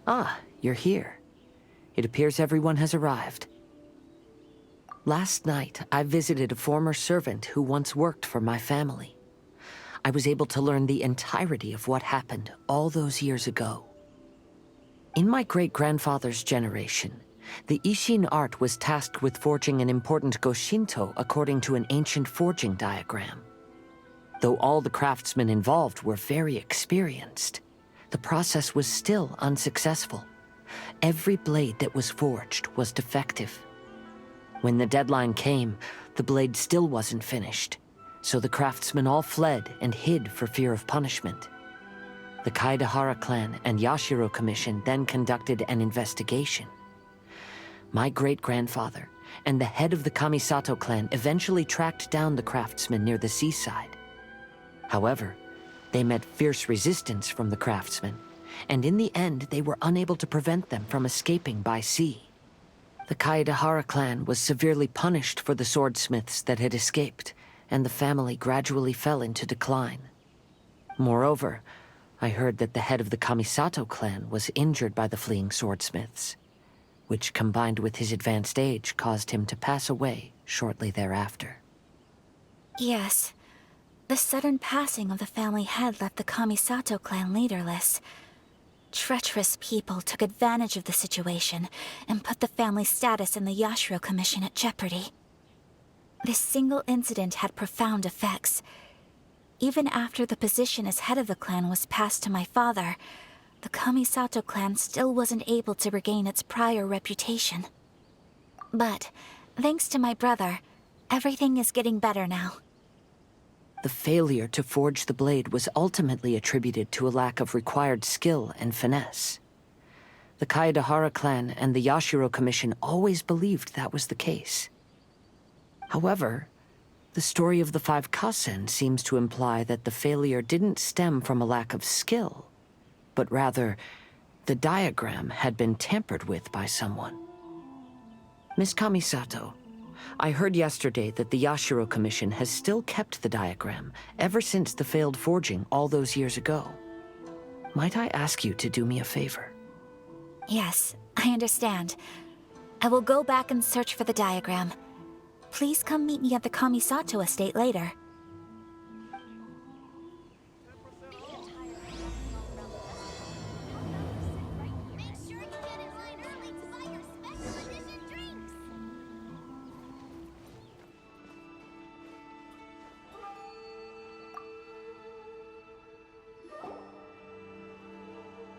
Ah, you're here. It appears everyone has arrived. Last night, I visited a former servant who once worked for my family. I was able to learn the entirety of what happened all those years ago. In my great-grandfather's generation, the Ishin art was tasked with forging an important Goshinto according to an ancient forging diagram. Though all the craftsmen involved were very experienced, the process was still unsuccessful. Every blade that was forged was defective. When the deadline came, the blade still wasn't finished, so the craftsmen all fled and hid for fear of punishment. The Kaedehara clan and Yashiro Commission then conducted an investigation. My great-grandfather and the head of the Kamisato clan eventually tracked down the craftsmen near the seaside. However, they met fierce resistance from the craftsmen, and in the end they were unable to prevent them from escaping by sea. The Kaedehara clan was severely punished for the swordsmiths that had escaped, and the family gradually fell into decline. Moreover, I heard that the head of the Kamisato clan was injured by the fleeing swordsmiths, which combined with his advanced age caused him to pass away shortly thereafter. Yes. The sudden passing of the family head left the Kamisato clan leaderless. Treacherous people took advantage of the situation and put the family's status in the Yashiro Commission at jeopardy. This single incident had profound effects. Even after the position as head of the clan was passed to my father, the Kamisato clan still wasn't able to regain its prior reputation. But, thanks to my brother, everything is getting better now. The failure to forge the blade was ultimately attributed to a lack of required skill and finesse. The Kaedehara clan and the Yashiro Commission always believed that was the case. However, the story of the 5 Kasen seems to imply that the failure didn't stem from a lack of skill, but rather, the diagram had been tampered with by someone. Miss Kamisato, I heard yesterday that the Yashiro Commission has still kept the diagram ever since the failed forging all those years ago. Might I ask you to do me a favor? Yes, I understand. I will go back and search for the diagram. Please come meet me at the Kamisato estate later.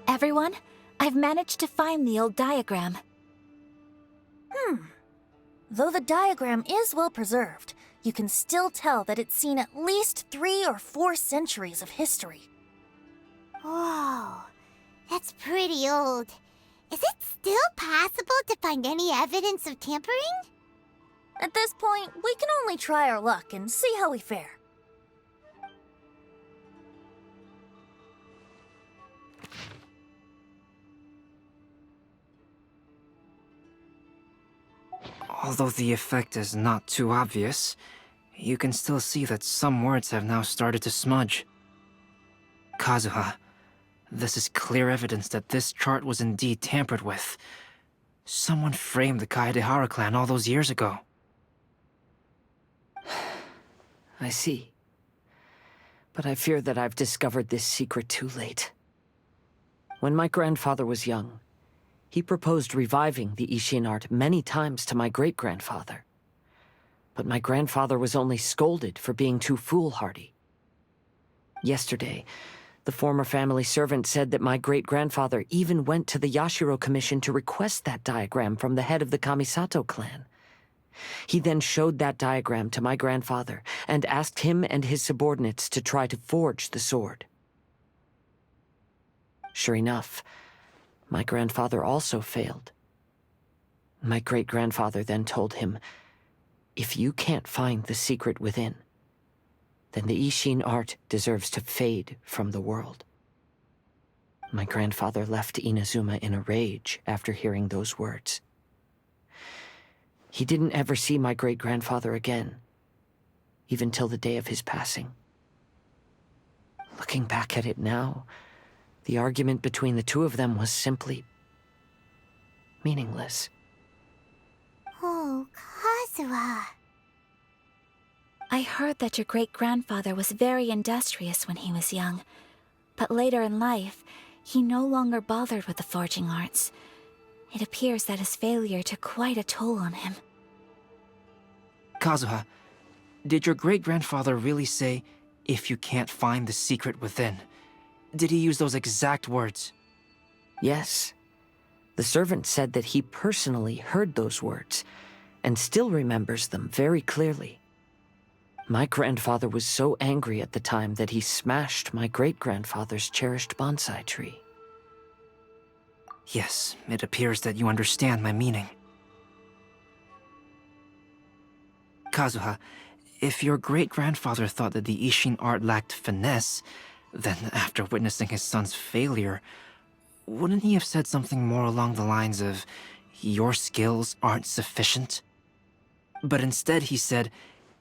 Everyone, I've managed to find the old diagram. Though the diagram is well preserved, you can still tell that it's seen at least 3 or 4 centuries of history. Whoa, that's pretty old. Is it still possible to find any evidence of tampering? At this point, we can only try our luck and see how we fare. Although the effect is not too obvious, you can still see that some words have now started to smudge. Kazuha, this is clear evidence that this chart was indeed tampered with. Someone framed the Kaedehara clan all those years ago. I see. But I fear that I've discovered this secret too late. When my grandfather was young, he proposed reviving the Ishin art many times to my great-grandfather. But my grandfather was only scolded for being too foolhardy. Yesterday, the former family servant said that my great-grandfather even went to the Yashiro Commission to request that diagram from the head of the Kamisato clan. He then showed that diagram to my grandfather and asked him and his subordinates to try to forge the sword. Sure enough, my grandfather also failed. My great-grandfather then told him, "If you can't find the secret within, then the Ishin art deserves to fade from the world." My grandfather left Inazuma in a rage after hearing those words. He didn't ever see my great-grandfather again, even till the day of his passing. Looking back at it now, the argument between the two of them was simply meaningless. Oh, Kazuha. I heard that your great-grandfather was very industrious when he was young, but later in life, he no longer bothered with the forging arts. It appears that his failure took quite a toll on him. Kazuha, did your great-grandfather really say, "If you can't find the secret within"? Did he use those exact words? Yes. The servant said that he personally heard those words, and still remembers them very clearly. My grandfather was so angry at the time that he smashed my great-grandfather's cherished bonsai tree. Yes, it appears that you understand my meaning. Kazuha, if your great-grandfather thought that the Ishin art lacked finesse, then after witnessing his son's failure, wouldn't he have said something more along the lines of, "Your skills aren't sufficient"? But instead he said,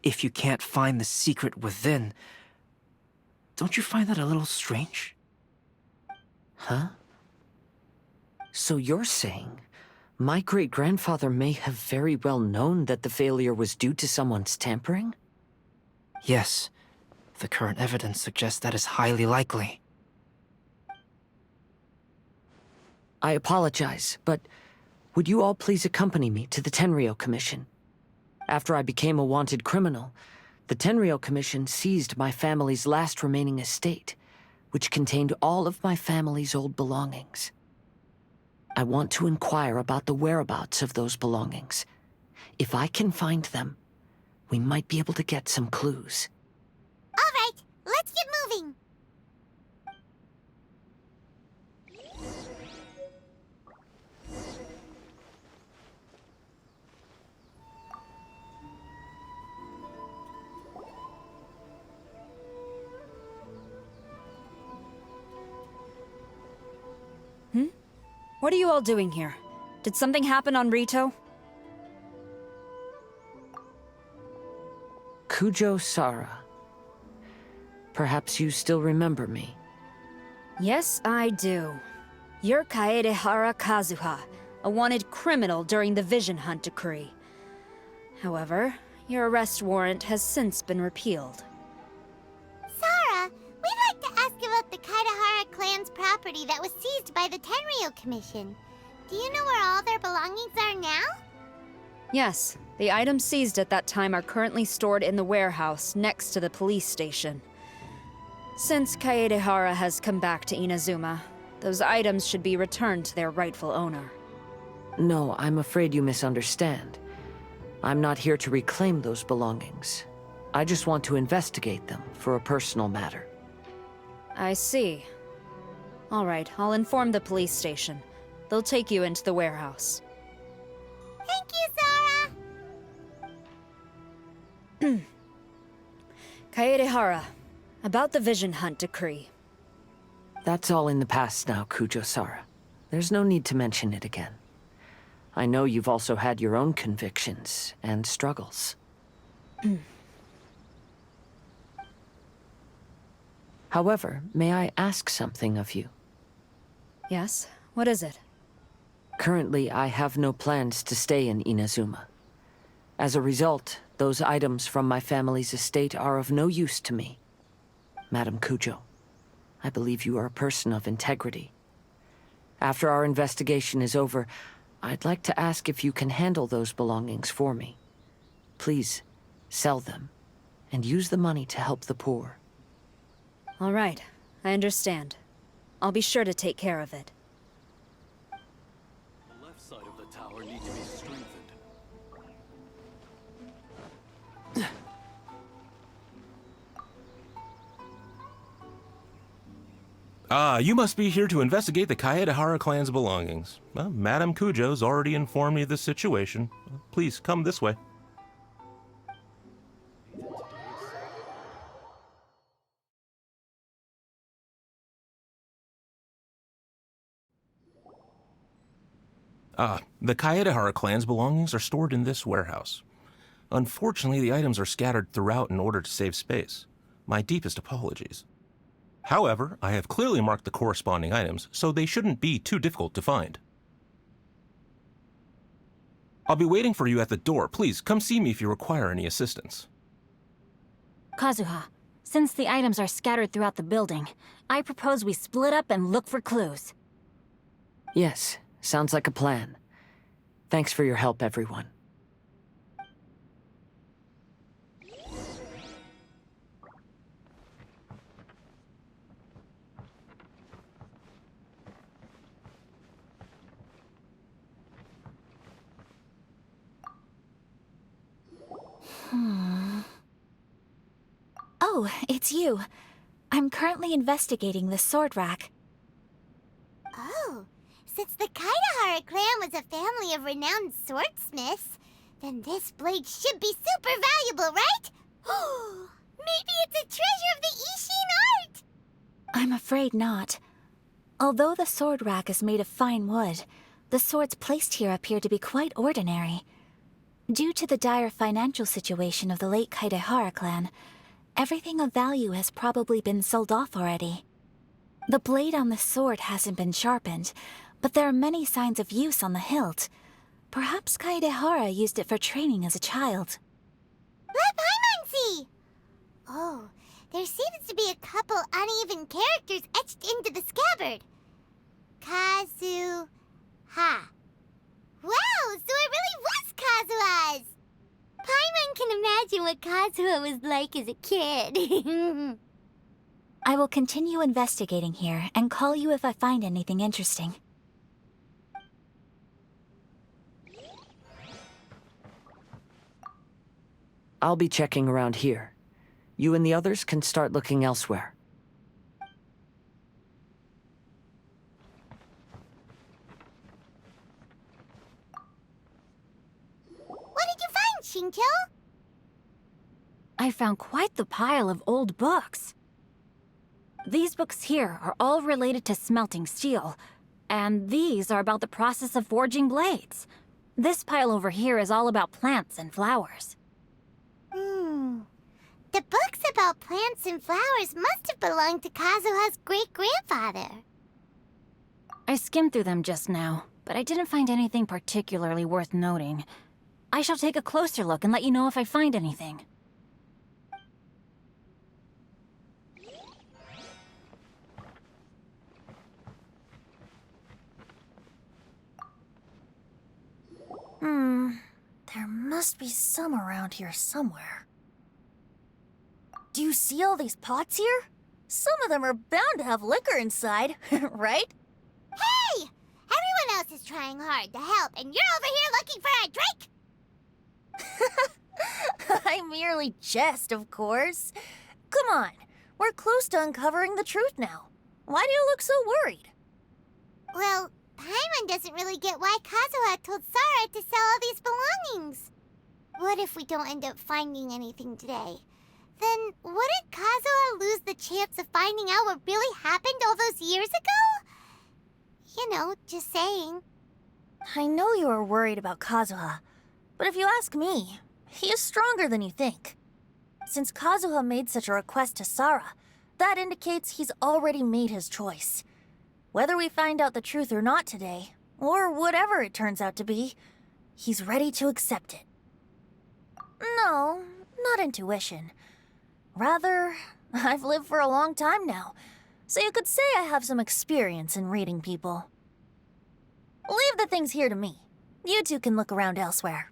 "If you can't find the secret within." Don't you find that a little strange? Huh? So you're saying my great-grandfather may have very well known that the failure was due to someone's tampering? Yes. The current evidence suggests that is highly likely. I apologize, but would you all please accompany me to the Tenryou Commission? After I became a wanted criminal, the Tenryou Commission seized my family's last remaining estate, which contained all of my family's old belongings. I want to inquire about the whereabouts of those belongings. If I can find them, we might be able to get some clues. All right, let's get moving. What are you all doing here? Did something happen on Rito? Kujo Sara. Perhaps you still remember me. Yes, I do. You're Kaedehara Kazuha, a wanted criminal during the Vision Hunt decree. However, your arrest warrant has since been repealed. Sarah, we'd like to ask about the Kaedehara clan's property that was seized by the Tenryou Commission. Do you know where all their belongings are now? Yes, the items seized at that time are currently stored in the warehouse next to the police station. Since Kaedehara has come back to Inazuma, those items should be returned to their rightful owner. No, I'm afraid you misunderstand. I'm not here to reclaim those belongings. I just want to investigate them for a personal matter. I see. All right, I'll inform the police station. They'll take you into the warehouse. Thank you, Sarah! Kaedehara, about the Vision Hunt decree. That's all in the past now, Kujo-Sara. There's no need to mention it again. I know you've also had your own convictions and struggles. However, may I ask something of you? Yes, what is it? Currently, I have no plans to stay in Inazuma. As a result, those items from my family's estate are of no use to me. Madam Kujo, I believe you are a person of integrity. After our investigation is over, I'd like to ask if you can handle those belongings for me. Please, sell them, and use the money to help the poor. All right, I understand. I'll be sure to take care of it. The left side of the tower needs to be strengthened. Ah, you must be here to investigate the Kaedehara clan's belongings. Well, Madame Kujo's already informed me of the situation. Please, come this way. The Kaedehara clan's belongings are stored in this warehouse. Unfortunately, the items are scattered throughout in order to save space. My deepest apologies. However, I have clearly marked the corresponding items, so they shouldn't be too difficult to find. I'll be waiting for you at the door. Please, come see me if you require any assistance. Kazuha, since the items are scattered throughout the building, I propose we split up and look for clues. Yes, sounds like a plan. Thanks for your help, everyone. Oh, it's you. I'm currently investigating the sword rack. Oh, since the Kaidahara clan was a family of renowned swordsmiths, then this blade should be super valuable, right? Maybe it's a treasure of the Ishin art! I'm afraid not. Although the sword rack is made of fine wood, the swords placed here appear to be quite ordinary. Due to the dire financial situation of the late Kaidahara clan, everything of value has probably been sold off already. The blade on the sword hasn't been sharpened, but there are many signs of use on the hilt. Perhaps Kaidahara used it for training as a child. Let Paimon see! Oh, there seems to be a couple uneven characters etched into the scabbard. Kazuha. Wow, so it really was Kazuha's! Paimon can imagine what Kazuha was like as a kid. I will continue investigating here and call you if I find anything interesting. I'll be checking around here. You and the others can start looking elsewhere. What did you find, Shincho? I found quite the pile of old books. These books here are all related to smelting steel, and these are about the process of forging blades. This pile over here is all about plants and flowers. The books about plants and flowers must have belonged to Kazuha's great-grandfather. I skimmed through them just now, but I didn't find anything particularly worth noting. I shall take a closer look and let you know if I find anything. There must be some around here somewhere. Do you see all these pots here? Some of them are bound to have liquor inside, right? Hey! Everyone else is trying hard to help, and you're over here looking for a drink? I merely jest, of course. Come on, we're close to uncovering the truth now. Why do you look so worried? Well, Paimon doesn't really get why Kazuha told Sarah to sell all these belongings. What if we don't end up finding anything today? Then wouldn't Kazuha lose the chance of finding out what really happened all those years ago? You know, just saying. I know you are worried about Kazuha, but if you ask me, he is stronger than you think. Since Kazuha made such a request to Sarah, that indicates he's already made his choice. Whether we find out the truth or not today, or whatever it turns out to be, he's ready to accept it. No, not intuition. Rather, I've lived for a long time now, so you could say I have some experience in reading people. Leave the things here to me. You two can look around elsewhere.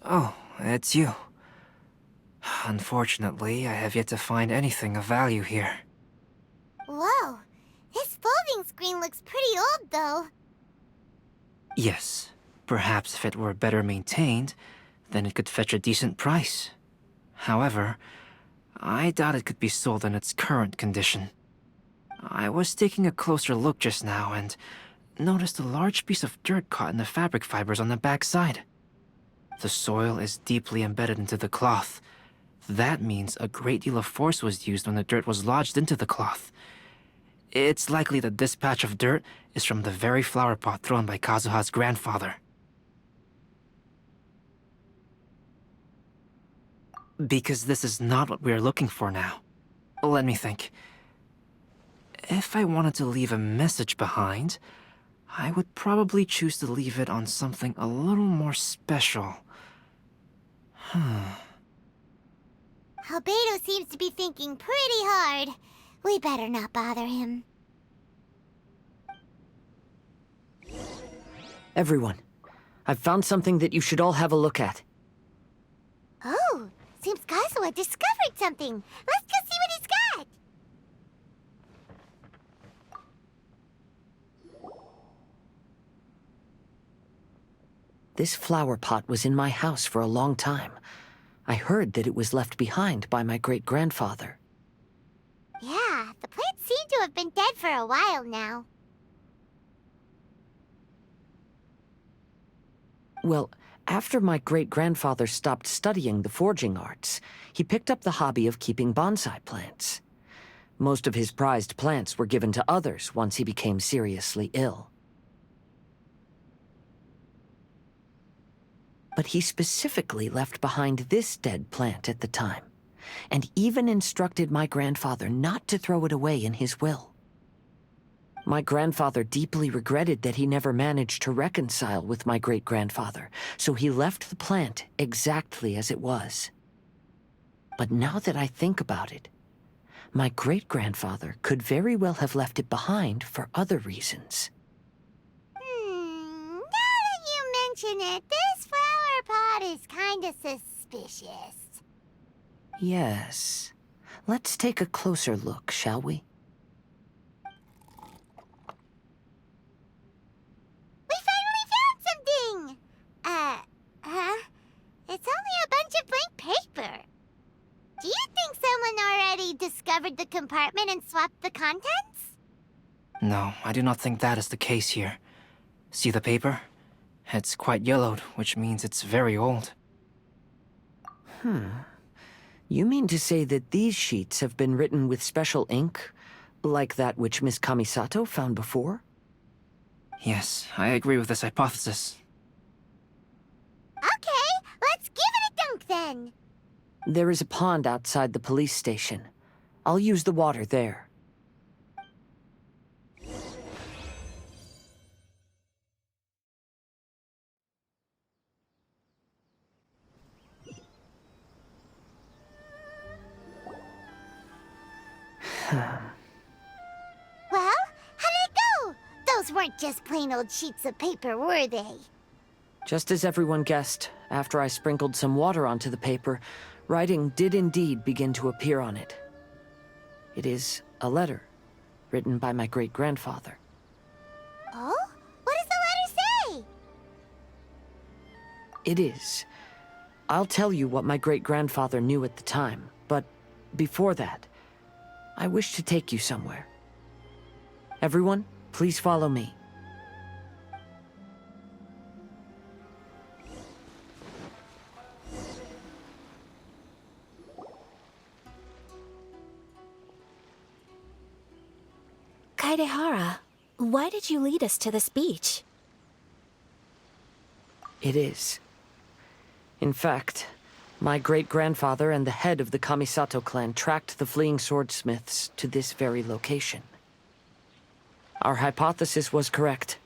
Oh, it's you. Unfortunately, I have yet to find anything of value here. Whoa, this folding screen looks pretty old, though. Yes, perhaps if it were better maintained, then it could fetch a decent price. However, I doubt it could be sold in its current condition. I was taking a closer look just now and noticed a large piece of dirt caught in the fabric fibers on the back side. The soil is deeply embedded into the cloth. That means a great deal of force was used when the dirt was lodged into the cloth. It's likely that this patch of dirt is from the very flower pot thrown by Kazuha's grandfather. Because this is not what we're looking for now. Let me think. If I wanted to leave a message behind, I would probably choose to leave it on something a little more special. Albedo seems to be thinking pretty hard. We better not bother him. Everyone, I've found something that you should all have a look at. Oh, seems Kazuha discovered something. Let's go see what he's got. This flower pot was in my house for a long time. I heard that it was left behind by my great-grandfather. Yeah, the plants seem to have been dead for a while now. Well, after my great-grandfather stopped studying the forging arts, he picked up the hobby of keeping bonsai plants. Most of his prized plants were given to others once he became seriously ill. But he specifically left behind this dead plant at the time, and even instructed my grandfather not to throw it away in his will. My grandfather deeply regretted that he never managed to reconcile with my great-grandfather, so he left the plant exactly as it was. But now that I think about it, my great-grandfather could very well have left it behind for other reasons. Now that you mention it, this flower pot is kinda suspicious. Yes. Let's take a closer look, shall we? We finally found something! It's only a bunch of blank paper. Do you think someone already discovered the compartment and swapped the contents? No, I do not think that is the case here. See the paper? It's quite yellowed, which means it's very old. You mean to say that these sheets have been written with special ink, like that which Miss Kamisato found before? Yes, I agree with this hypothesis. Okay, let's give it a dunk then. There is a pond outside the police station. I'll use the water there. Well, how did it go? Those weren't just plain old sheets of paper, were they? Just as everyone guessed, after I sprinkled some water onto the paper, writing did indeed begin to appear on it. It is a letter, written by my great-grandfather. Oh? What does the letter say? It is. I'll tell you what my great-grandfather knew at the time, but before that, I wish to take you somewhere. Everyone, please follow me. Kaedehara, why did you lead us to this beach? It is. In fact, my great-grandfather and the head of the Kamisato clan tracked the fleeing swordsmiths to this very location. Our hypothesis was correct.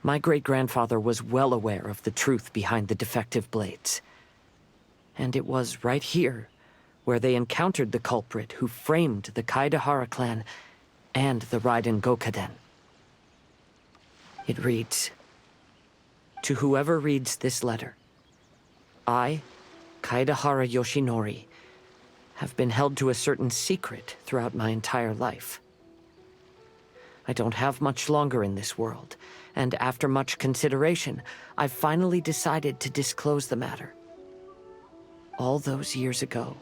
My great-grandfather was well aware of the truth behind the defective blades. And it was right here where they encountered the culprit who framed the Kaedehara clan and the Raiden Gokaden. It reads, "To whoever reads this letter, I, Kaedehara Yoshinori, have been held to a certain secret throughout my entire life. I don't have much longer in this world, and after much consideration, I've finally decided to disclose the matter. All those years ago,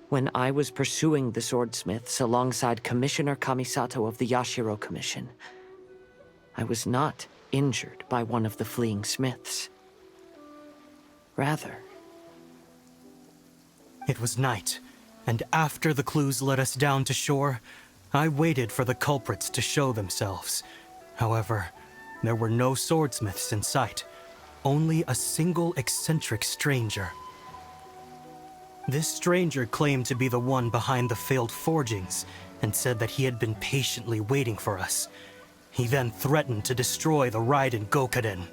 when I was pursuing the swordsmiths alongside Commissioner Kamisato of the Yashiro Commission, I was not injured by one of the fleeing smiths. Rather, it was night, and after the clues led us down to shore, I waited for the culprits to show themselves. However, there were no swordsmiths in sight, only a single eccentric stranger. This stranger claimed to be the one behind the failed forgings and said that he had been patiently waiting for us. He then threatened to destroy the Raiden Gokaden.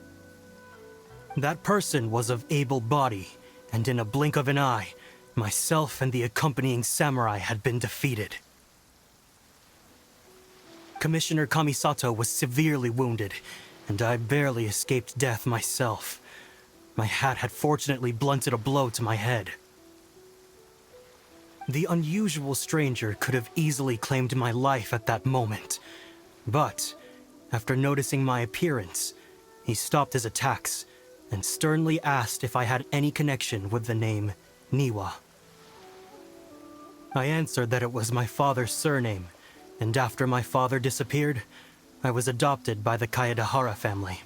That person was of able body, and in a blink of an eye, myself and the accompanying samurai had been defeated. Commissioner Kamisato was severely wounded, and I barely escaped death myself. My hat had fortunately blunted a blow to my head. The unusual stranger could have easily claimed my life at that moment, but after noticing my appearance, he stopped his attacks and sternly asked if I had any connection with the name Niwa. I answered that it was my father's surname, and after my father disappeared, I was adopted by the Kaedahara family.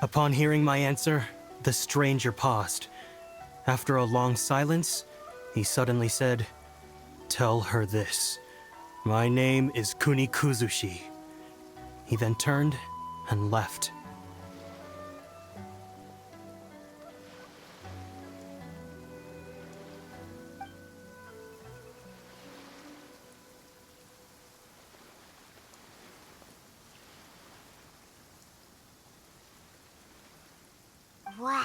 Upon hearing my answer, the stranger paused. After a long silence, he suddenly said, "Tell her this. My name is Kunikuzushi." He then turned and left. Wow.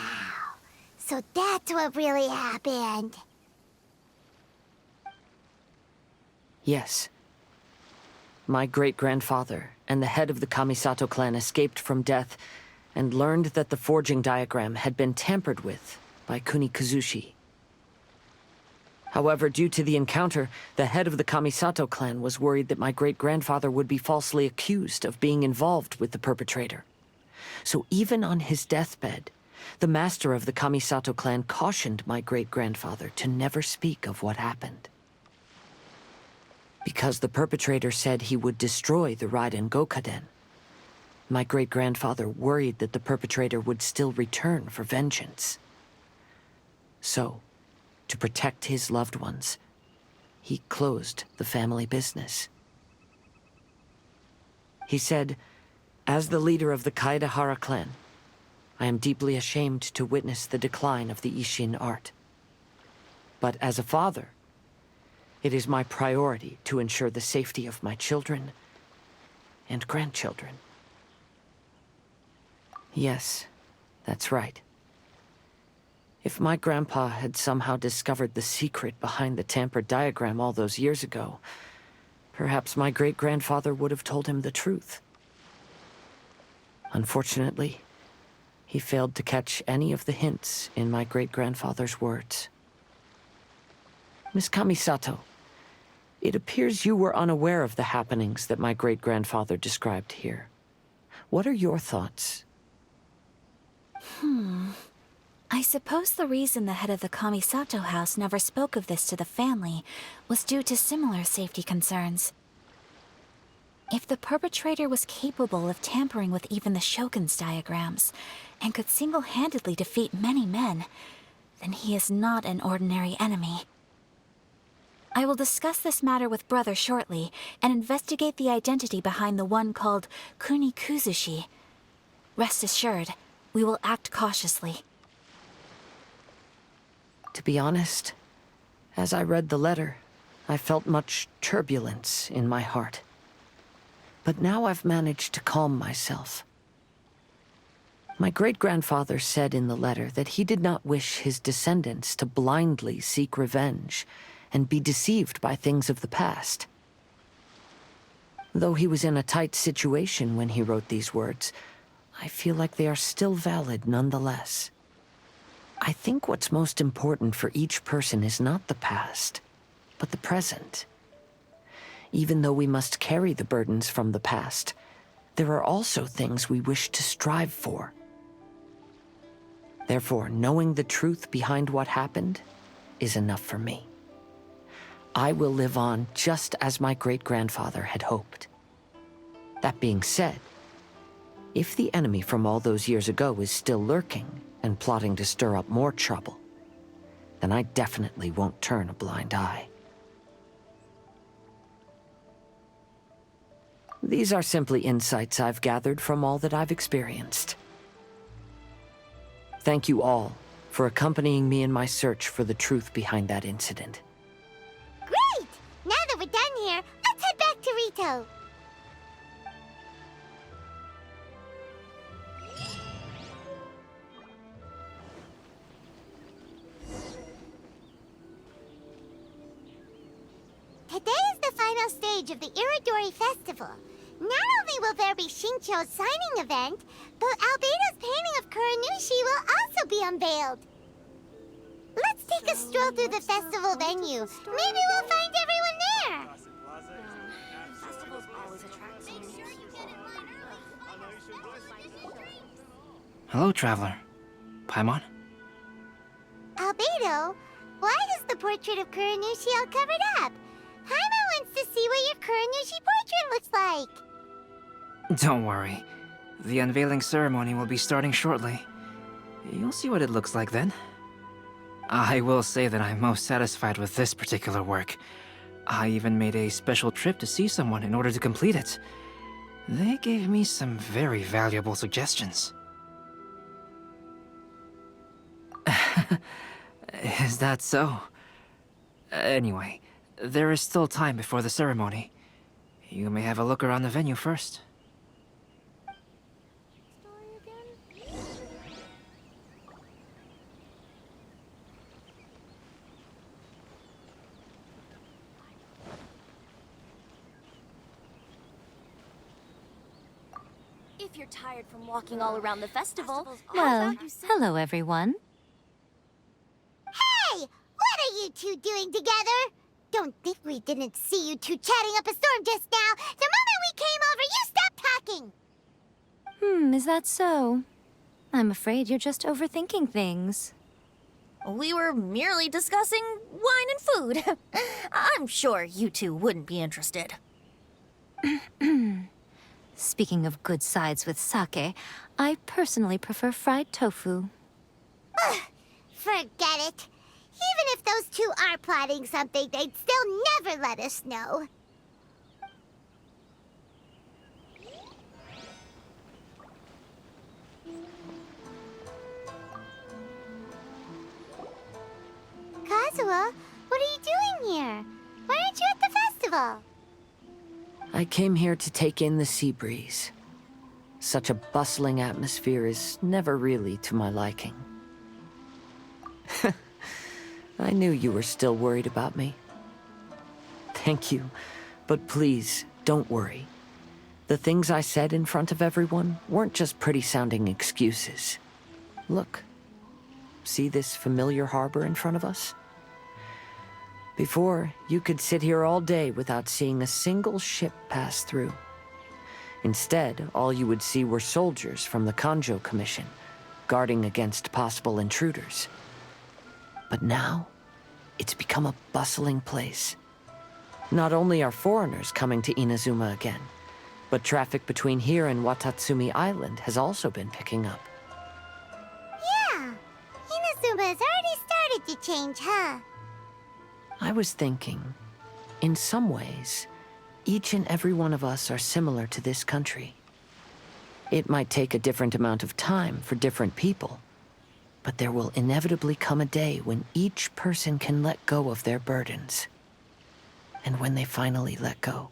So that's what really happened. Yes. My great-grandfather and the head of the Kamisato clan escaped from death and learned that the forging diagram had been tampered with by Kunikuzushi. However, due to the encounter, the head of the Kamisato clan was worried that my great-grandfather would be falsely accused of being involved with the perpetrator. So even on his deathbed, the master of the Kamisato clan cautioned my great-grandfather to never speak of what happened. Because the perpetrator said he would destroy the Raiden Gokaden, my great-grandfather worried that the perpetrator would still return for vengeance. So, to protect his loved ones, he closed the family business. He said, "As the leader of the Kaedahara clan, I am deeply ashamed to witness the decline of the Isshin art. But as a father, it is my priority to ensure the safety of my children and grandchildren." Yes, that's right. If my grandpa had somehow discovered the secret behind the tampered diagram all those years ago, perhaps my great-grandfather would have told him the truth. Unfortunately, he failed to catch any of the hints in my great-grandfather's words. Miss Kamisato, it appears you were unaware of the happenings that my great-grandfather described here. What are your thoughts? I suppose the reason the head of the Kamisato house never spoke of this to the family was due to similar safety concerns. If the perpetrator was capable of tampering with even the Shogun's diagrams, and could single-handedly defeat many men, then he is not an ordinary enemy. I will discuss this matter with Brother shortly, and investigate the identity behind the one called Kunikuzushi. Rest assured, we will act cautiously. To be honest, as I read the letter, I felt much turbulence in my heart. But now I've managed to calm myself. My great-grandfather said in the letter that he did not wish his descendants to blindly seek revenge and be deceived by things of the past. Though he was in a tight situation when he wrote these words, I feel like they are still valid nonetheless. I think what's most important for each person is not the past, but the present. Even though we must carry the burdens from the past, there are also things we wish to strive for. Therefore, knowing the truth behind what happened is enough for me. I will live on just as my great-grandfather had hoped. That being said, if the enemy from all those years ago is still lurking and plotting to stir up more trouble, then I definitely won't turn a blind eye. These are simply insights I've gathered from all that I've experienced. Thank you all for accompanying me in my search for the truth behind that incident. Great! Now that we're done here, let's head back to Rito. Today is the final stage of the Iridori Festival. Not only will there be Shincho's signing event, but Albedo's painting of Kuranushi will also be unveiled. Let's take a stroll through the festival venue. Maybe we'll find everyone there. Hello, traveler. Paimon? Albedo, why is the portrait of Kuranushi all covered up? Paimon wants to see what your Kuranushi portrait looks like. Don't worry. The unveiling ceremony will be starting shortly. You'll see what it looks like then. I will say that I'm most satisfied with this particular work. I even made a special trip to see someone in order to complete it. They gave me some very valuable suggestions. Is that so? Anyway, there is still time before the ceremony. You may have a look around the venue first. If you're tired from walking all around the festival, Well, hello everyone. Hey! What are you two doing together? Don't think we didn't see you two chatting up a storm just now. The moment we came over, you stopped talking. Is that so? I'm afraid you're just overthinking things. we were merely discussing wine and food. I'm sure you two wouldn't be interested. Speaking of good sides with sake, I personally prefer fried tofu. Forget it. Even if those two are plotting something, they'd still never let us know. Kazuha, what are you doing here? Why aren't you at the festival? I came here to take in the sea breeze. Such a bustling atmosphere is never really to my liking. I knew you were still worried about me. Thank you, but please, don't worry. The things I said in front of everyone weren't just pretty-sounding excuses. Look. See this familiar harbor in front of us? Before, you could sit here all day without seeing a single ship pass through. Instead, all you would see were soldiers from the Kanjo Commission, guarding against possible intruders. But now, it's become a bustling place. Not only are foreigners coming to Inazuma again, but traffic between here and Watatsumi Island has also been picking up. Yeah, Inazuma has already started to change, huh? I was thinking, in some ways, each and every one of us are similar to this country. It might take a different amount of time for different people, but there will inevitably come a day when each person can let go of their burdens. And when they finally let go,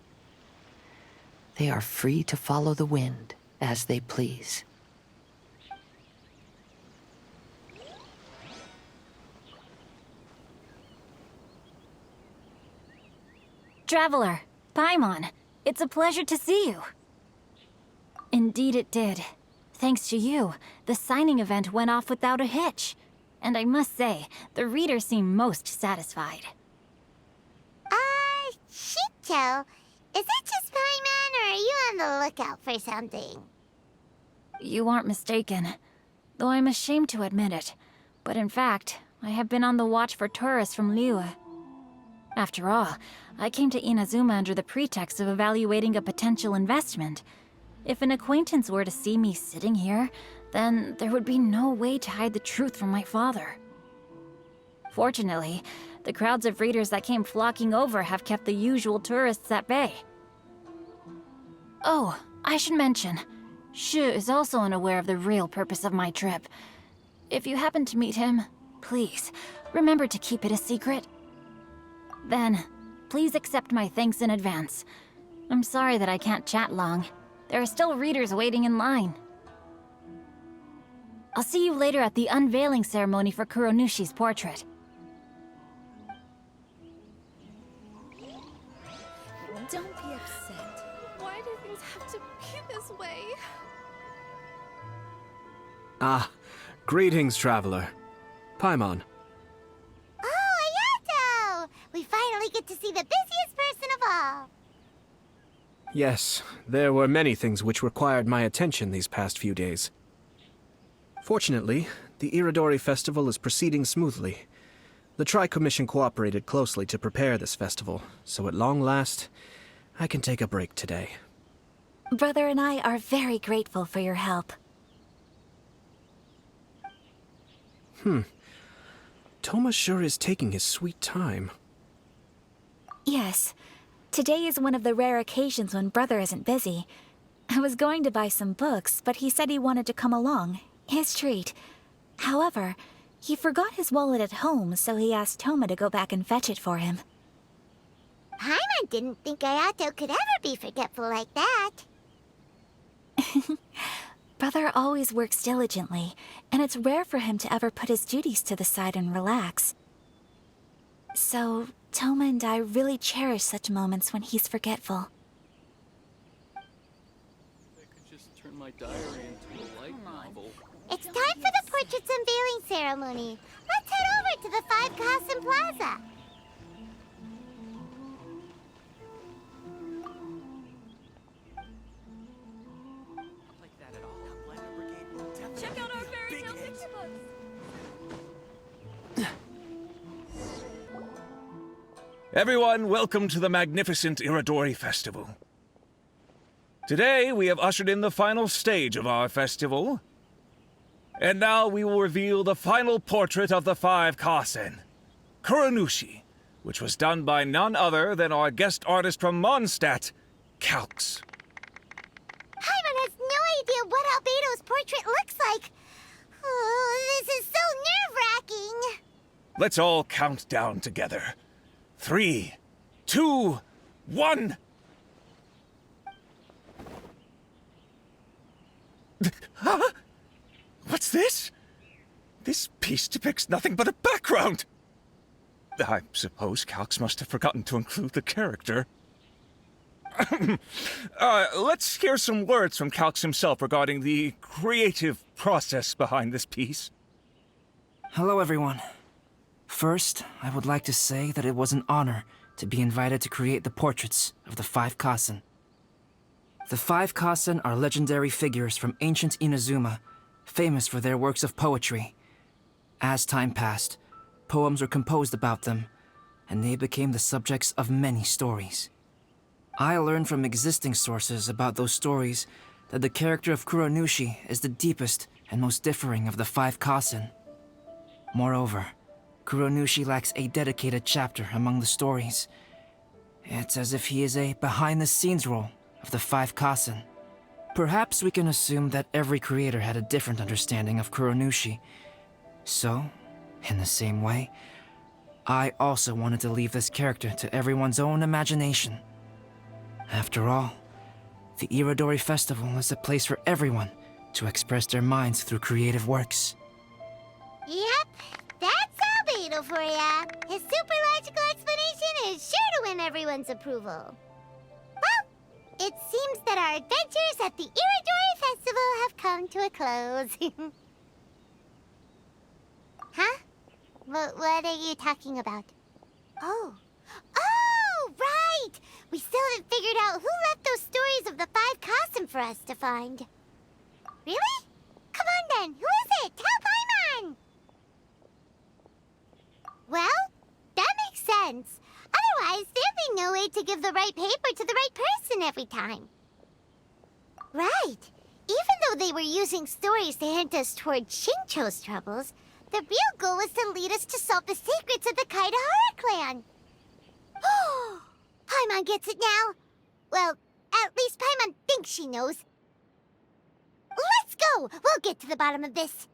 they are free to follow the wind as they please. Traveler, Paimon, it's a pleasure to see you. Indeed it did. Thanks to you, the signing event went off without a hitch. And I must say, the readers seem most satisfied. Shincho, is it just Paimon, or are you on the lookout for something? You aren't mistaken, though I'm ashamed to admit it. But in fact, I have been on the watch for tourists from Liyue. After all, I came to Inazuma under the pretext of evaluating a potential investment. If an acquaintance were to see me sitting here, then there would be no way to hide the truth from my father. Fortunately, the crowds of readers that came flocking over have kept the usual tourists at bay. Oh, I should mention, Shu is also unaware of the real purpose of my trip. if you happen to meet him, please, remember to keep it a secret. Then, please accept my thanks in advance. I'm sorry that I can't chat long. There are still readers waiting in line. I'll see you later at the unveiling ceremony for Kuronushi's portrait. Don't be upset. Why do things have to be this way? Ah, greetings, traveler. Paimon. Oh, Ayato! We finally get to see the busiest person of all. Yes, there were many things which required my attention these past few days. Fortunately, the Iridori Festival is proceeding smoothly. The Tri-Commission cooperated closely to prepare this festival, so at long last, I can take a break today. Brother and I are very grateful for your help. Toma sure is taking his sweet time. Yes. Today is one of the rare occasions when Brother isn't busy. I was going to buy some books, but he said he wanted to come along. His treat. However, he forgot his wallet at home, so he asked Toma to go back and fetch it for him. Paimon didn't think Ayato could ever be forgetful like that. Brother always works diligently, and it's rare for him to ever put his duties to the side and relax. So, Toma and I really cherish such moments when he's forgetful. I could just turn my diary into a light novel. It's time for the portrait's unveiling ceremony. Let's head over to the Five Kasen Plaza. Check out our fairy tale picture books! Everyone, welcome to the magnificent Iridori Festival. Today, we have ushered in the final stage of our festival. And now we will reveal the final portrait of the Five Kasen, Kuronushi, which was done by none other than our guest artist from Mondstadt, Calx. Paimon has no idea what Albedo's portrait looks like. Oh, this is so nerve-wracking. Let's all count down together. 3, 2, 1. Huh? What's this? This piece depicts nothing but a background. I suppose Calx must have forgotten to include the character. Let's hear some words from Calx himself regarding the creative process behind this piece. Hello, everyone. First, I would like to say that it was an honor to be invited to create the portraits of the Five Kasen. The Five Kasen are legendary figures from ancient Inazuma, famous for their works of poetry. As time passed, poems were composed about them, and they became the subjects of many stories. I learned from existing sources about those stories that the character of Kuronushi is the deepest and most differing of the Five Kasen. Moreover, Kuronushi lacks a dedicated chapter among the stories. It's as if he is a behind-the-scenes role of the Five Kasen. Perhaps we can assume that every creator had a different understanding of Kuronushi. So, in the same way, I also wanted to leave this character to everyone's own imagination. After all, the Iridori Festival is a place for everyone to express their minds through creative works. Yep, that's Albedo for ya. His super logical explanation is sure to win everyone's approval. Well, it seems that our adventures at the Iridori Festival have come to a close. Huh? What are you talking about? Oh, right! We still haven't figured out who left those stories of the Five Kasen for us to find. Really? Come on then, who is it? Tell Paimon! Well, that makes sense. Otherwise, there'd be no way to give the right paper to the right person every time. Right. Even though they were using stories to hint us toward Shincho's troubles, the real goal was to lead us to solve the secrets of the Kaidahara clan. Oh, Paimon gets it now. Well, at least Paimon thinks she knows. Let's go! We'll get to the bottom of this.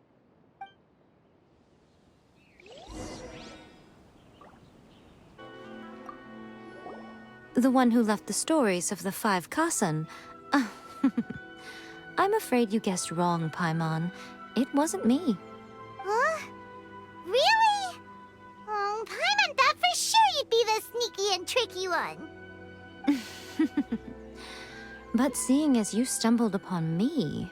The one who left the stories of the 5 Kasan. I'm afraid you guessed wrong, Paimon. It wasn't me. Huh? Really? Oh, Paimon thought for sure you'd be the sneaky and tricky one. But seeing as you stumbled upon me,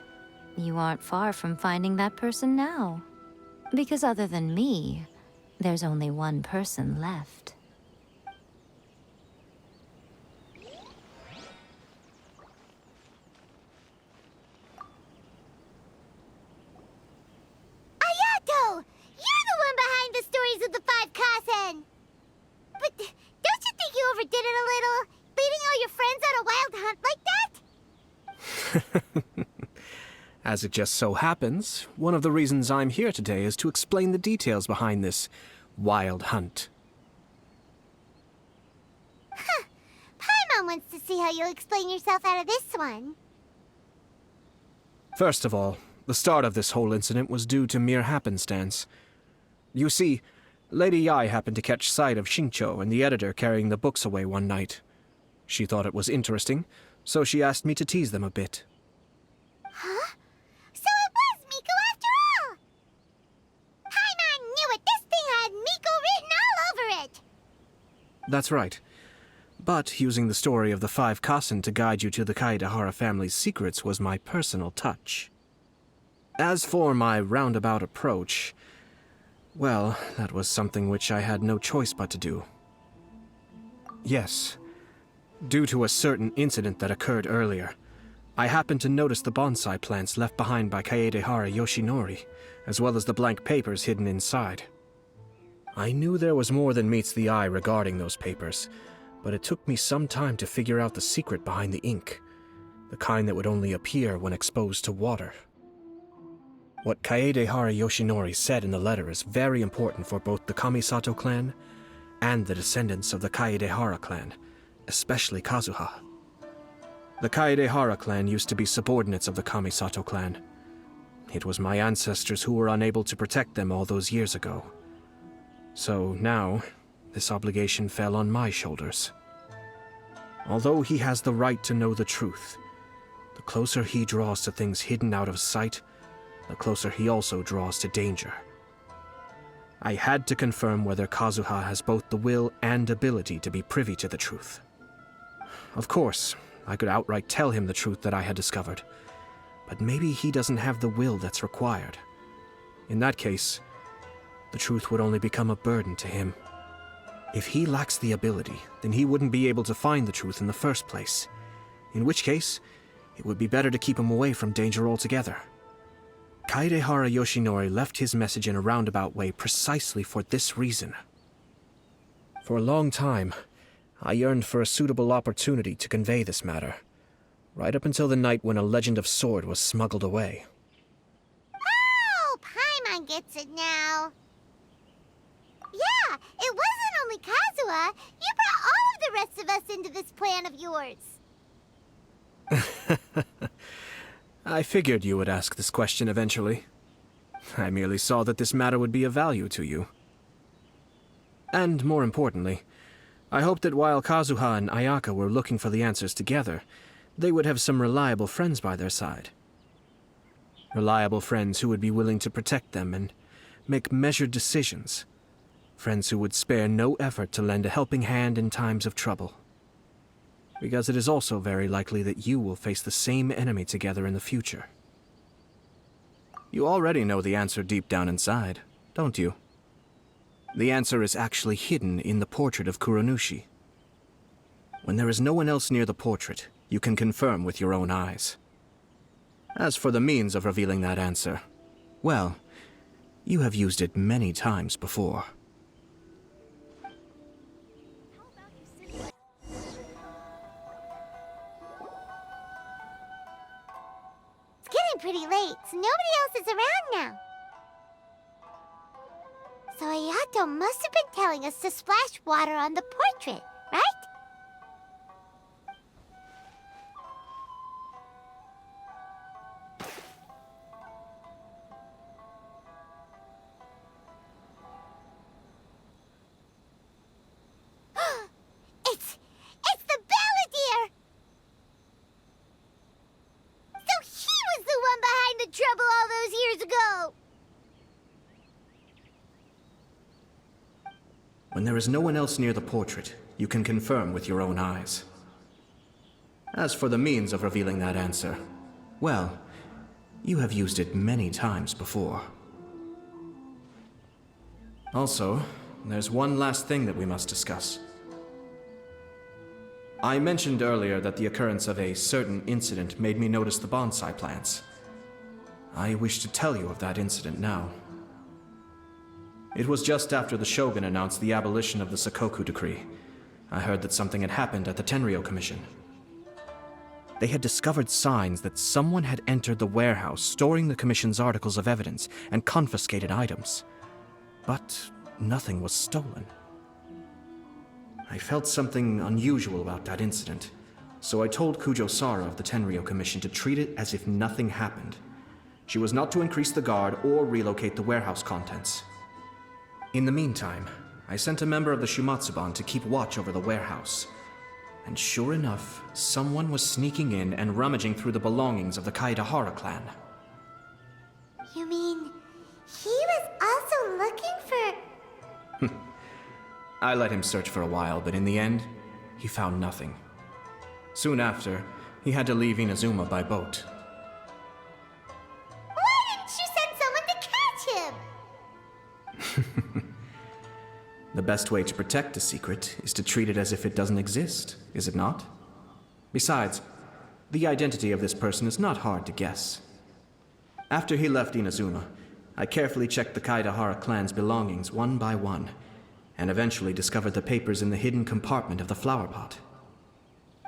you aren't far from finding that person now. Because other than me, there's only one person left. Ayato! You're the one behind the stories of the 5 Kasen! But don't you think you overdid it a little? Leading all your friends on a wild hunt like that? As it just so happens, one of the reasons I'm here today is to explain the details behind this wild hunt. Huh. Paimon wants to see how you'll explain yourself out of this one. First of all, the start of this whole incident was due to mere happenstance. You see, Lady Yai happened to catch sight of Xingqiu and the editor carrying the books away one night. She thought it was interesting, so she asked me to tease them a bit. Huh? So it was Miko after all! Paimon knew it! This thing had Miko written all over it! That's right. But using the story of the 5 Kasen to guide you to the Kaedehara family's secrets was my personal touch. As for my roundabout approach, well, that was something which I had no choice but to do. Yes, due to a certain incident that occurred earlier, I happened to notice the bonsai plants left behind by Kaedehara Yoshinori, as well as the blank papers hidden inside. I knew there was more than meets the eye regarding those papers, but it took me some time to figure out the secret behind the ink, the kind that would only appear when exposed to water. What Kaedehara Yoshinori said in the letter is very important for both the Kamisato clan and the descendants of the Kaedehara clan, especially Kazuha. The Kaedehara clan used to be subordinates of the Kamisato clan. It was my ancestors who were unable to protect them all those years ago. So now, this obligation fell on my shoulders. Although he has the right to know the truth, the closer he draws to things hidden out of sight, the closer he also draws to danger. I had to confirm whether Kazuha has both the will and ability to be privy to the truth. Of course, I could outright tell him the truth that I had discovered, but maybe he doesn't have the will that's required. In that case, the truth would only become a burden to him. If he lacks the ability, then he wouldn't be able to find the truth in the first place, in which case, it would be better to keep him away from danger altogether. Kaedehara Yoshinori left his message in a roundabout way precisely for this reason. For a long time, I yearned for a suitable opportunity to convey this matter, right up until the night when a legend of sword was smuggled away. Oh, Paimon gets it now. Yeah, it wasn't only Kazuha. You brought all of the rest of us into this plan of yours. I figured you would ask this question eventually. I merely saw that this matter would be of value to you. And more importantly, I hoped that while Kazuha and Ayaka were looking for the answers together, they would have some reliable friends by their side. Reliable friends who would be willing to protect them and make measured decisions. Friends who would spare no effort to lend a helping hand in times of trouble. Because it is also very likely that you will face the same enemy together in the future. You already know the answer deep down inside, don't you? The answer is actually hidden in the portrait of Kuronushi. When there is no one else near the portrait, you can confirm with your own eyes. As for the means of revealing that answer, well, you have used it many times before. It's getting pretty late, so nobody else is around now. So Ayato must have been telling us to splash water on the portrait, right? It's the When there is no one else near the portrait, you can confirm with your own eyes. As for the means of revealing that answer, well, you have used it many times before. Also, there's one last thing that we must discuss. I mentioned earlier that the occurrence of a certain incident made me notice the bonsai plants. I wish to tell you of that incident now. It was just after the Shogun announced the abolition of the Sakoku decree. I heard that something had happened at the Tenryou Commission. They had discovered signs that someone had entered the warehouse storing the Commission's articles of evidence and confiscated items. But nothing was stolen. I felt something unusual about that incident, so I told Kujo Sara of the Tenryou Commission to treat it as if nothing happened. She was not to increase the guard or relocate the warehouse contents. In the meantime, I sent a member of the Shumatsuban to keep watch over the warehouse. And sure enough, someone was sneaking in and rummaging through the belongings of the Kaedahara clan. You mean, he was also looking for... I let him search for a while, but in the end, he found nothing. Soon after, he had to leave Inazuma by boat. Why didn't you send someone to catch him? The best way to protect a secret is to treat it as if it doesn't exist, is it not? Besides, the identity of this person is not hard to guess. After he left Inazuma, I carefully checked the Kaedahara clan's belongings one by one, and eventually discovered the papers in the hidden compartment of the flower pot.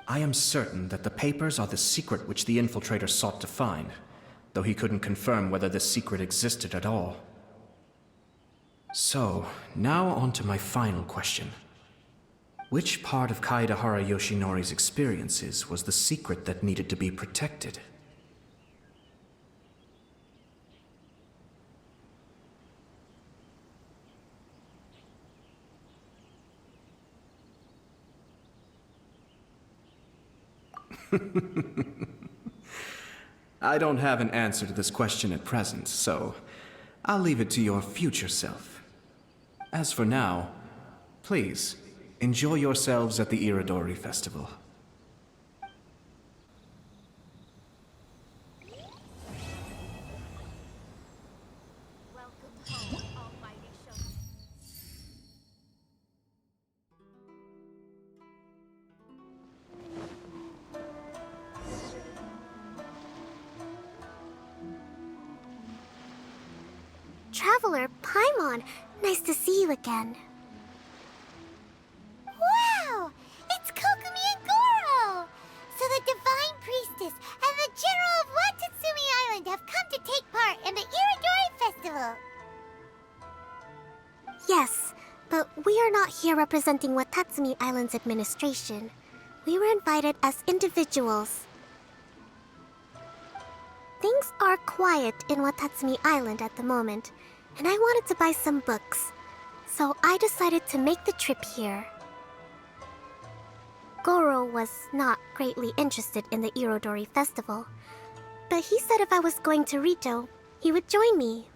I am certain that the papers are the secret which the infiltrator sought to find, though he couldn't confirm whether this secret existed at all. So, now on to my final question. Which part of Kaedahara Yoshinori's experiences was the secret that needed to be protected? I don't have an answer to this question at present, so I'll leave it to your future self. As for now, please, enjoy yourselves at the Irodori Festival. Traveler, Paimon, nice to see you again. Wow! It's Kokumi and Goro! So the Divine Priestess and the General of Watatsumi Island have come to take part in the Irodori Festival! Yes, but we are not here representing Watatsumi Island's administration. We were invited as individuals. Things are quiet in Watatsumi Island at the moment, and I wanted to buy some books, so I decided to make the trip here. Goro was not greatly interested in the Irodori Festival, but he said if I was going to Rito, he would join me.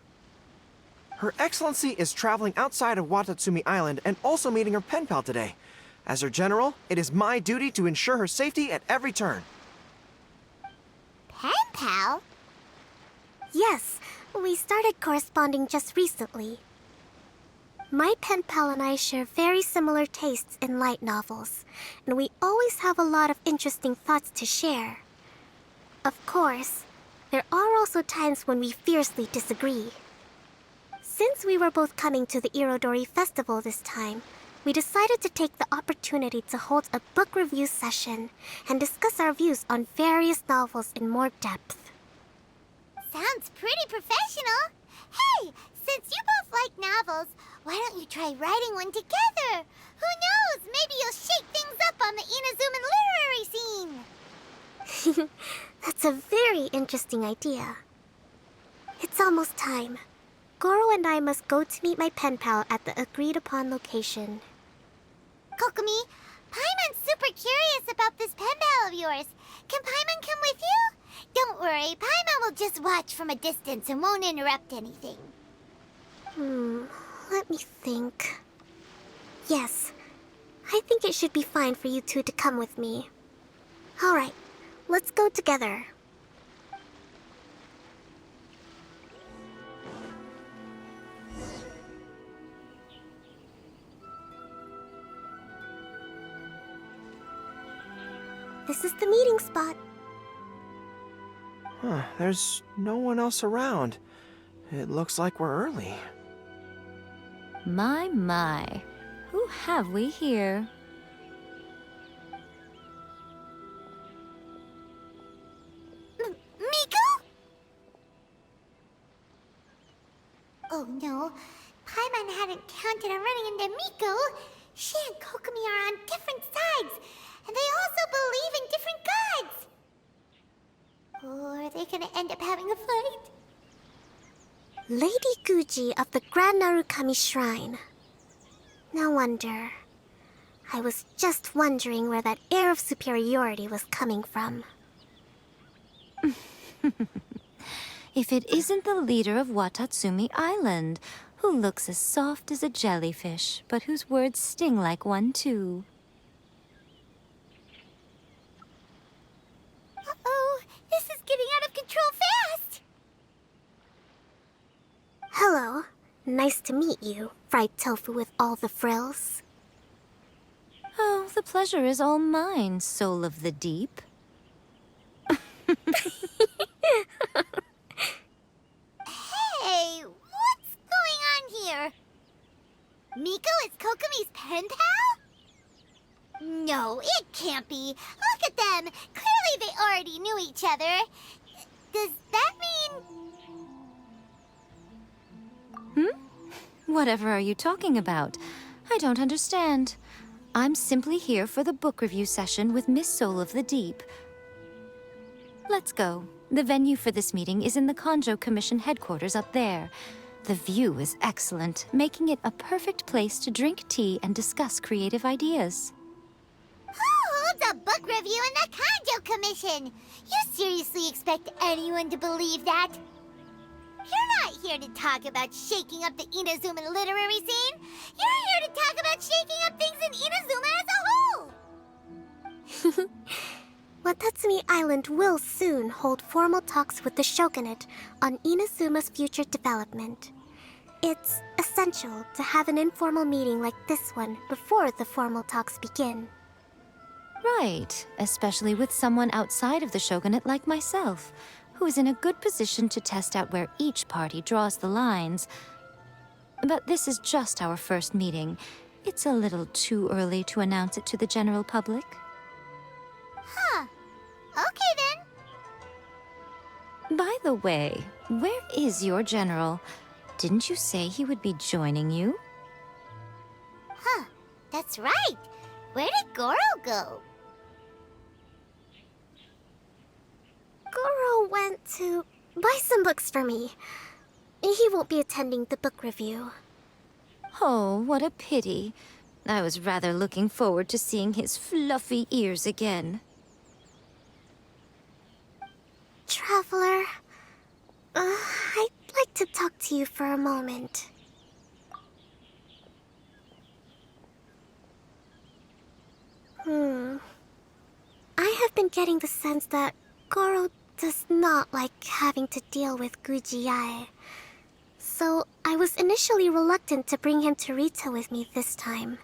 Her Excellency is traveling outside of Watatsumi Island and also meeting her pen pal today. As her general, it is my duty to ensure her safety at every turn. Pen pal? Yes, we started corresponding just recently. My pen pal and I share very similar tastes in light novels, and we always have a lot of interesting thoughts to share. Of course, there are also times when we fiercely disagree. Since we were both coming to the Irodori Festival this time, we decided to take the opportunity to hold a book review session and discuss our views on various novels in more depth. Sounds pretty professional. Hey, since you both like novels, why don't you try writing one together? Who knows, maybe you'll shake things up on the Inazuman literary scene. That's a very interesting idea. It's almost time. Goro and I must go to meet my pen pal at the agreed-upon location. Kokumi, Paimon's super curious about this pen pal of yours. Can Paimon come with you? Don't worry, Paimon will just watch from a distance and won't interrupt anything. Let me think. Yes. I think it should be fine for you two to come with me. Alright, let's go together. This is the meeting spot. Huh, there's no one else around. It looks like we're early. My. Who have we here? Miko? Oh no, Paimon hadn't counted on running into Miko. She and Kokomi are on different sides, and they also believe in different gods. Or are they gonna end up having a fight? Lady Guji of the Grand Narukami Shrine. No wonder. I was just wondering where that air of superiority was coming from. If it isn't the leader of Watatsumi Island, who looks as soft as a jellyfish, but whose words sting like one too. Uh-oh, this is getting out of control fast! Hello. Nice to meet you, fried tofu with all the frills. Oh, the pleasure is all mine, soul of the deep. Hey, what's going on here? Miko is Kokomi's pen pal? No, it can't be. Look at them. Clearly they already knew each other. Does that mean... Whatever are you talking about? I don't understand. I'm simply here for the book review session with Miss Soul of the Deep. Let's go. The venue for this meeting is in the Konjo Commission headquarters up there. The view is excellent, making it a perfect place to drink tea and discuss creative ideas. Who holds a book review in the Kanjo Commission? You seriously expect anyone to believe that? You're not here to talk about shaking up the Inazuma literary scene. You're here to talk about shaking up things in Inazuma as a whole. Watatsumi Island will soon hold formal talks with the shogunate on Inazuma's future development. It's essential to have an informal meeting like this one before the formal talks begin. Right, especially with someone outside of the shogunate like myself, who is in a good position to test out where each party draws the lines. But this is just our first meeting. It's a little too early to announce it to the general public. Huh. Okay then. By the way, where is your general? Didn't you say he would be joining you? Huh. That's right. Where did Goro go? Goro went to buy some books for me. He won't be attending the book review. Oh, what a pity. I was rather looking forward to seeing his fluffy ears again. Traveler, I'd like to talk to you for a moment. I have been getting the sense that Goro does not like having to deal with Guji-yae. So I was initially reluctant to bring him to Rita with me this time.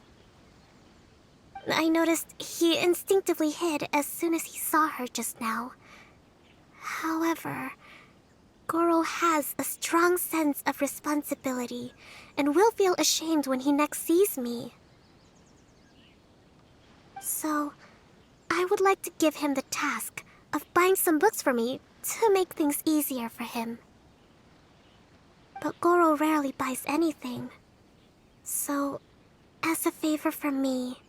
I noticed he instinctively hid as soon as he saw her just now. However, Goro has a strong sense of responsibility and will feel ashamed when he next sees me. So, I would like to give him the task of buying some books for me to make things easier for him. But Goro rarely buys anything. So, as a favor from me,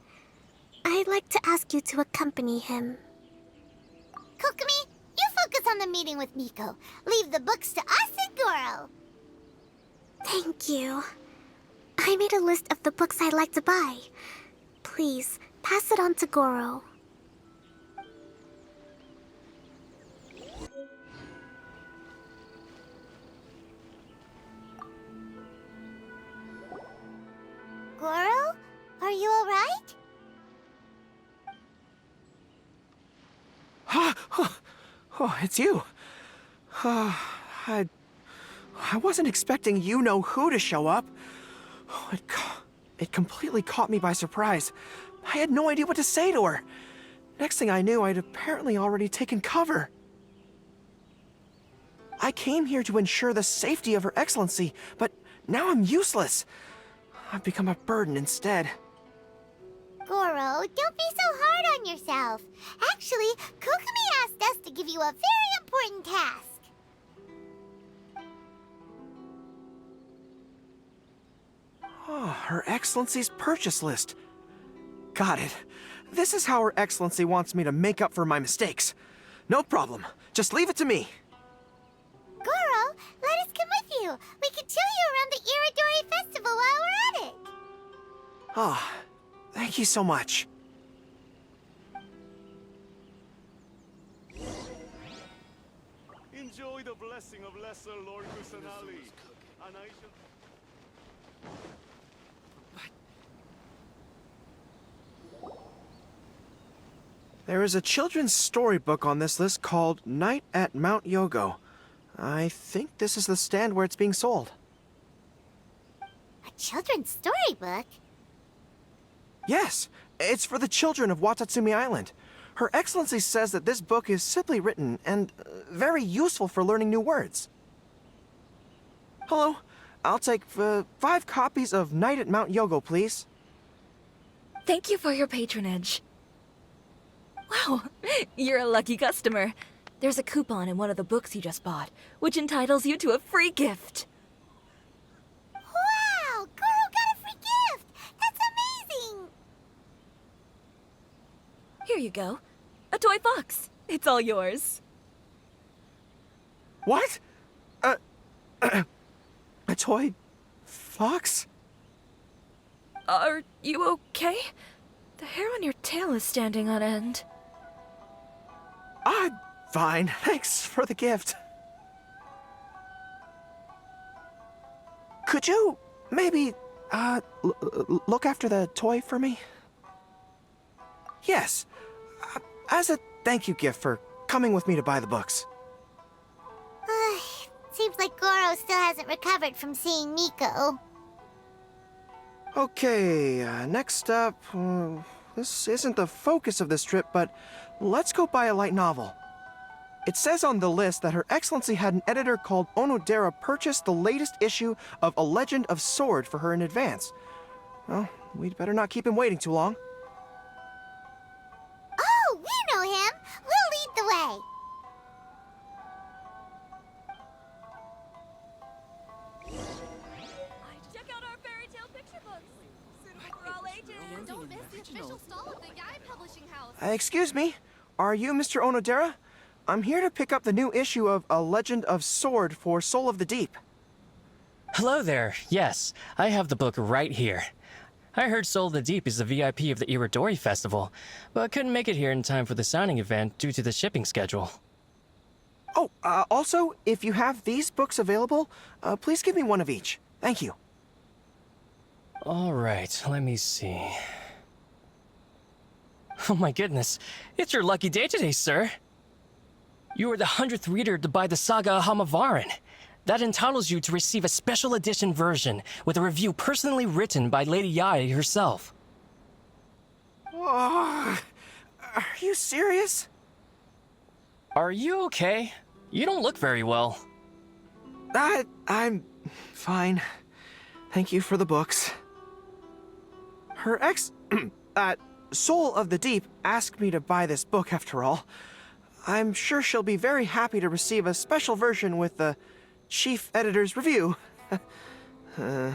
I'd like to ask you to accompany him. Kokomi, you focus on the meeting with Miko. Leave the books to us and Goro. Thank you. I made a list of the books I'd like to buy. Please, pass it on to Goro. Goro? Are you alright? Oh, it's you. I wasn't expecting you-know-who to show up. Oh, it completely caught me by surprise. I had no idea what to say to her. Next thing I knew, I'd apparently already taken cover. I came here to ensure the safety of Her Excellency, but now I'm useless. I've become a burden instead. Goro, don't be so hard on yourself. Actually, Kokumi asked us to give you a very important task. Oh, Her Excellency's purchase list. Got it. This is how Her Excellency wants me to make up for my mistakes. No problem. Just leave it to me. Goro, let us come with you. We can show you around the Iridori Festival while we're at it. Ah, thank you so much. Enjoy the blessing of Lesser Lord Kusanali. And I shall... There is a children's storybook on this list called Night at Mount Yogo. I think this is the stand where it's being sold. A children's storybook? Yes, it's for the children of Watatsumi Island. Her Excellency says that this book is simply written and very useful for learning new words. Hello, I'll take 5 copies of Night at Mount Yogo, please. Thank you for your patronage. Wow, you're a lucky customer. There's a coupon in one of the books you just bought, which entitles you to a free gift. Wow, Goro got a free gift! That's amazing! Here you go. A toy fox. It's all yours. What? A toy fox? Are you okay? The hair on your tail is standing on end. I'm fine. Thanks for the gift. Could you maybe, look after the toy for me? Yes. As a thank you gift for coming with me to buy the books. Seems like Goro still hasn't recovered from seeing Miko. Okay, next up, this isn't the focus of this trip, but let's go buy a light novel. It says on the list that Her Excellency had an editor called Onodera purchase the latest issue of A Legend of Sword for her in advance. Well, we'd better not keep him waiting too long. Oh, we know him! We'll lead the way! Check out our fairy tale picture books. Suitable for all ages. Don't miss the official stall of the Yae Publishing House. Excuse me, are you Mr. Onodera? I'm here to pick up the new issue of A Legend of Sword for Soul of the Deep. Hello there. Yes, I have the book right here. I heard Soul of the Deep is the VIP of the Iridori Festival, but couldn't make it here in time for the signing event due to the shipping schedule. Oh, also, if you have these books available, please give me one of each. Thank you. All right, let me see. Oh my goodness, it's your lucky day today, sir. You are the 100th reader to buy the Saga of Hamavaran. That entitles you to receive a special edition version with a review personally written by Lady Yae herself. Oh, are you serious? Are you okay? You don't look very well. I'm fine. Thank you for the books. Her Soul of the Deep asked me to buy this book after all. I'm sure she'll be very happy to receive a special version with the chief editor's review. Goro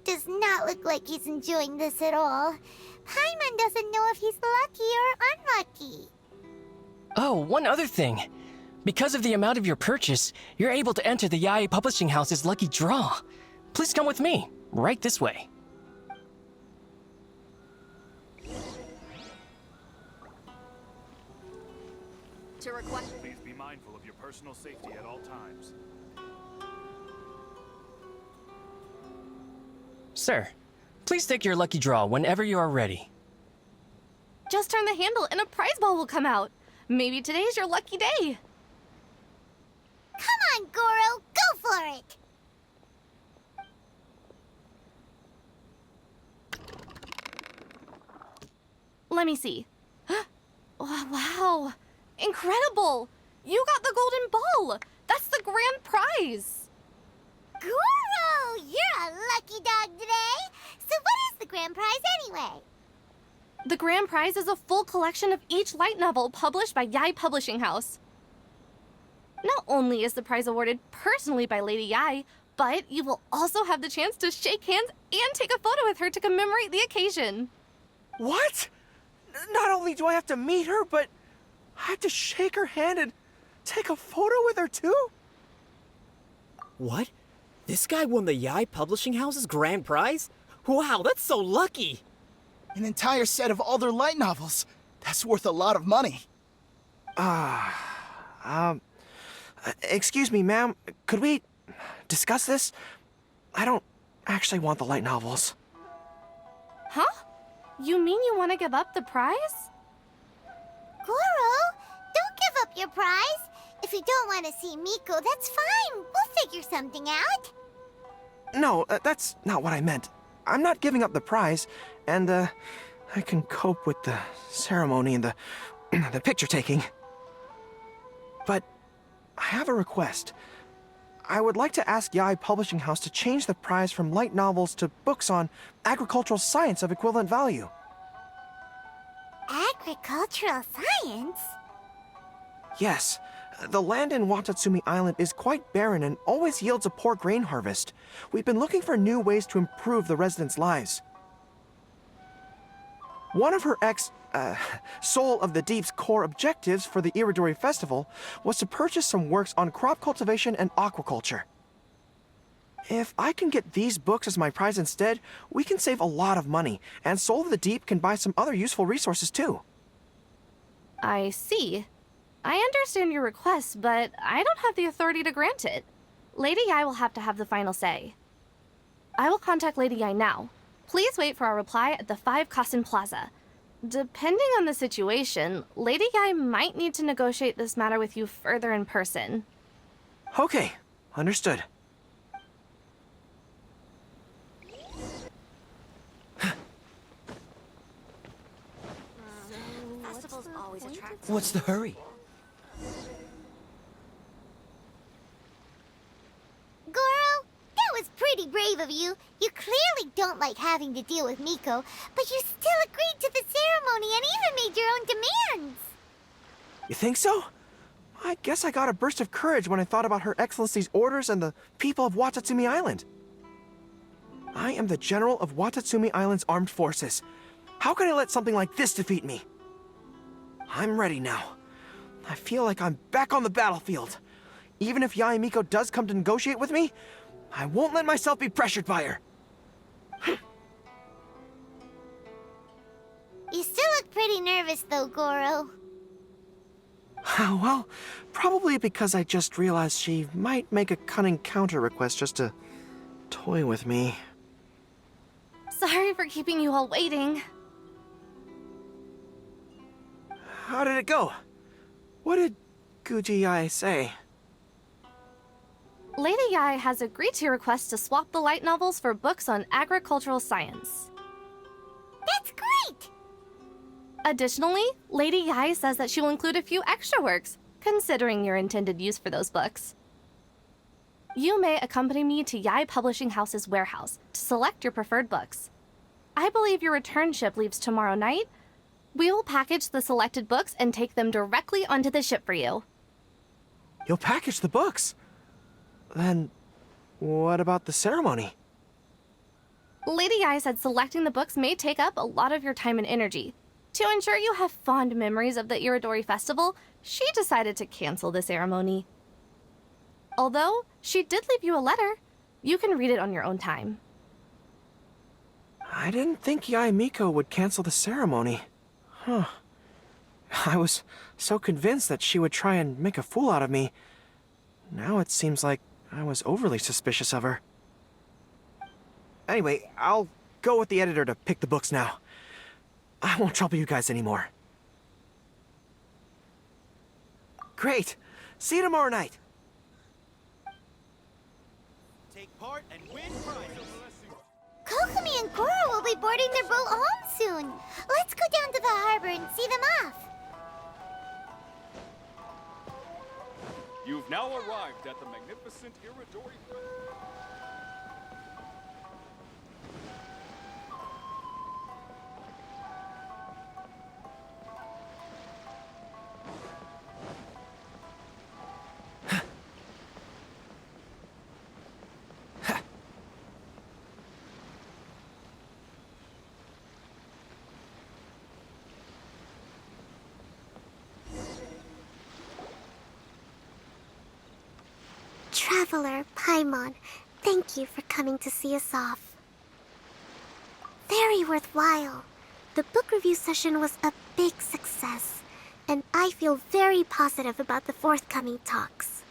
does not look like he's enjoying this at all. Paimon doesn't know if he's lucky or unlucky. Oh, one other thing. Because of the amount of your purchase, you're able to enter the Yae Publishing House's lucky draw. Please come with me, right this way. Please be mindful of your personal safety at all times. Sir, Please take your lucky draw whenever you are ready. Just turn the handle and a prize ball will come out. Maybe today's your lucky day. Come on, Goro, go for it! Let me see. Wow, incredible! You got the golden ball! That's the grand prize! Goro, you're a lucky dog today! So what is the grand prize anyway? The grand prize is a full collection of each light novel published by Yae Publishing House. Not only is the prize awarded personally by Lady Yae, but you will also have the chance to shake hands and take a photo with her to commemorate the occasion. What? Not only do I have to meet her, but I have to shake her hand and take a photo with her too? What? This guy won the Yae Publishing House's grand prize? Wow, that's so lucky! An entire set of all their light novels. That's worth a lot of money. Excuse me, ma'am. Could we discuss this? I don't actually want the light novels. Huh? You mean you want to give up the prize? Goro, don't give up your prize. If you don't want to see Miko, that's fine. We'll figure something out. No, that's not what I meant. I'm not giving up the prize, and, I can cope with the ceremony and the picture taking. But I have a request. I would like to ask Yae Publishing House to change the prize from light novels to books on agricultural science of equivalent value. Agricultural science? Yes. The land in Watatsumi Island is quite barren and always yields a poor grain harvest. We've been looking for new ways to improve the residents' lives. One of her Soul of the Deep's core objectives for the Iridori Festival was to purchase some works on crop cultivation and aquaculture. If I can get these books as my prize instead, we can save a lot of money, and Soul of the Deep can buy some other useful resources too. I see. I understand your request, but I don't have the authority to grant it. Lady Yae will have to have the final say. I will contact Lady Yae now. Please wait for our reply at the 5 Kasen Plaza. Depending on the situation, Lady Yae might need to negotiate this matter with you further in person. Okay, understood. What's the hurry? Goro, that was pretty brave of you. You clearly don't like having to deal with Miko, but you still agreed to the ceremony and even made your own demands. You think so? I guess I got a burst of courage when I thought about Her Excellency's orders and the people of Watatsumi Island. I am the General of Watatsumi Island's armed forces. How can I let something like this defeat me? I'm ready now. I feel like I'm back on the battlefield. Even if Yae Miko does come to negotiate with me, I won't let myself be pressured by her. You still look pretty nervous though, Goro. Well, probably because I just realized she might make a cunning counter request just to toy with me. Sorry for keeping you all waiting. How did it go? What did Guji Yae say? Lady Yae has agreed to your request to swap the light novels for books on agricultural science. That's great! Additionally, Lady Yae says that she will include a few extra works, considering your intended use for those books. You may accompany me to Yae Publishing House's warehouse to select your preferred books. I believe your return ship leaves tomorrow night. We will package the selected books and take them directly onto the ship for you. You'll package the books? Then, what about the ceremony? Lady Yae said selecting the books may take up a lot of your time and energy. To ensure you have fond memories of the Iridori Festival, she decided to cancel the ceremony. Although, she did leave you a letter. You can read it on your own time. I didn't think Yae Miko would cancel the ceremony. Huh. I was so convinced that she would try and make a fool out of me. Now it seems like I was overly suspicious of her. Anyway, I'll go with the editor to pick the books now. I won't trouble you guys anymore. Great. See you tomorrow night. Take part and win prizes. Kokomi and Goro will be boarding their boat home soon. Let's go down to the harbor and see them off. You've now arrived at the magnificent Iridori Festival. Traveler, Paimon, thank you for coming to see us off. Very worthwhile. The book review session was a big success, and I feel very positive about the forthcoming talks.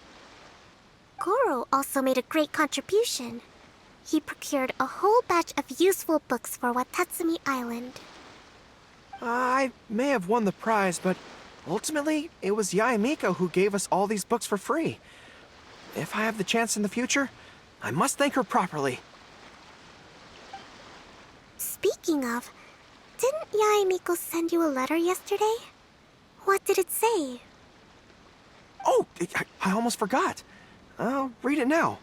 Goro also made a great contribution. He procured a whole batch of useful books for Watatsumi Island. I may have won the prize, but ultimately, it was Yae Miko who gave us all these books for free. If I have the chance in the future, I must thank her properly. Speaking of, didn't Yae Miko send you a letter yesterday? What did it say? Oh, I almost forgot. I'll read it now.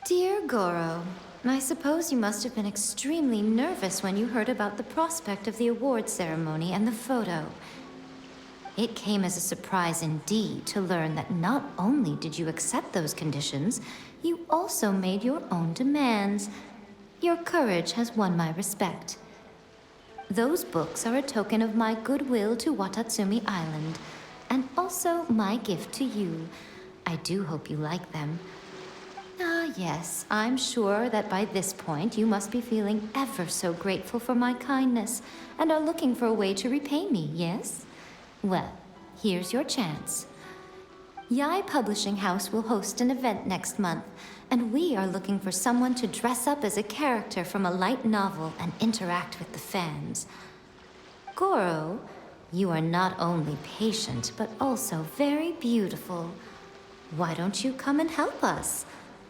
Dear Goro, I suppose you must have been extremely nervous when you heard about the prospect of the award ceremony and the photo. It came as a surprise indeed to learn that not only did you accept those conditions, you also made your own demands. Your courage has won my respect. Those books are a token of my goodwill to Watatsumi Island, and also my gift to you. I do hope you like them. Ah, yes, I'm sure that by this point you must be feeling ever so grateful for my kindness, and are looking for a way to repay me, yes? Well, here's your chance. Yae Publishing House will host an event next month, and we are looking for someone to dress up as a character from a light novel and interact with the fans. Goro, you are not only patient, but also very beautiful. Why don't you come and help us?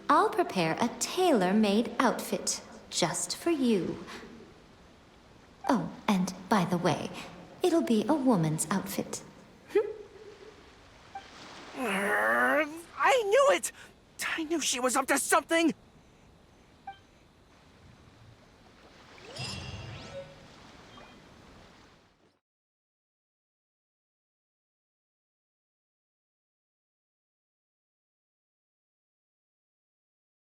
I'll prepare a tailor-made outfit just for you. Oh, and by the way, it'll be a woman's outfit. I knew it! I knew she was up to something!